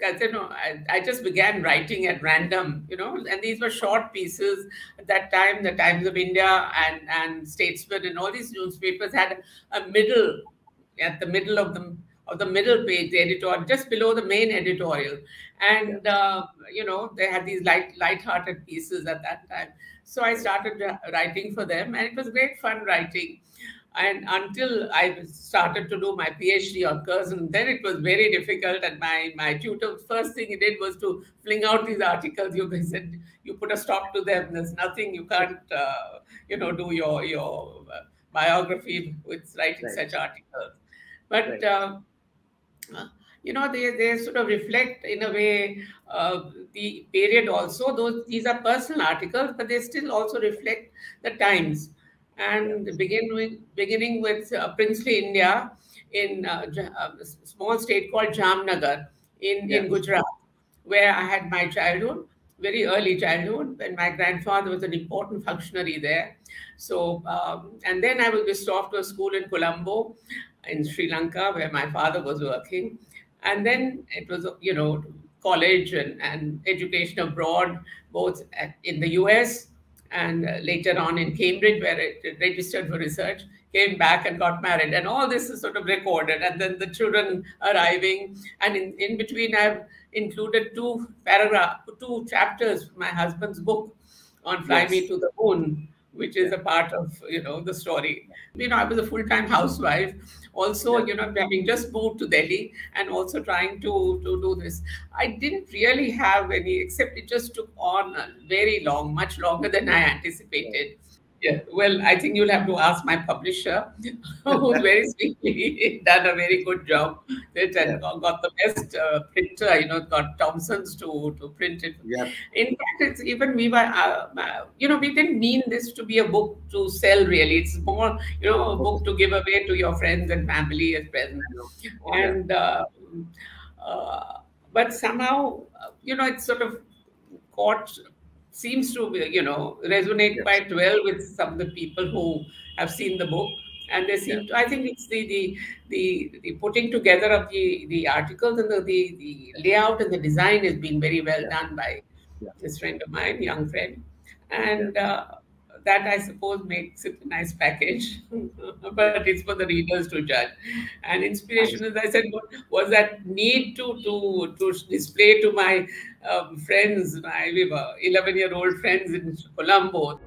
I said, no, I just began writing at random, and these were short pieces. At that time, the Times of India and Statesman and all these newspapers had a middle, at the middle of the middle page, the editorial, just below the main editorial. And, they had these light-hearted pieces at that time. So I started writing for them, and it was great fun writing. And until I started to do my PhD on Curzon, then it was very difficult. And my tutor, first thing he did was to fling out these articles. He said, you put a stop to them. There's nothing, you can't, do your biography with writing such articles. But, they sort of reflect in a way the period also. These are personal articles, but they still also reflect the times. And beginning with princely India in a small state called Jamnagar in Gujarat, where I had my childhood, very early childhood, when my grandfather was an important functionary there. So, and then I was whisked off to a school in Colombo in Sri Lanka, where my father was working. And then it was, college and education abroad, both in the US and later on in Cambridge, where I registered for research, came back and got married. And all this is sort of recorded. And then the children arriving. And in between, I've included two chapters from my husband's book on Fly Me to the Moon, which is a part of, the story. I was a full-time housewife. Also, having just moved to Delhi and also trying to do this. I didn't really have any, except it just took on very long, much longer than I anticipated. Yeah, well, I think you'll have to ask my publisher, who's very sweetly done a very good job. It and got the best printer, got Thompson's to print it. Yeah. In fact, it's even we were, we didn't mean this to be a book to sell. Really, it's more, a book to give away to your friends and family as presents. And but somehow, it's sort of seems to resonate quite well with some of the people who have seen the book, and they seem to. I think it's the putting together of the articles and the layout and the design has been very well done by this friend of mine, young friend, and that I suppose makes it a nice package. But it's for the readers to judge. And inspiration, as I said, was that need to display to my friends, my 11-year-old friends in Colombo.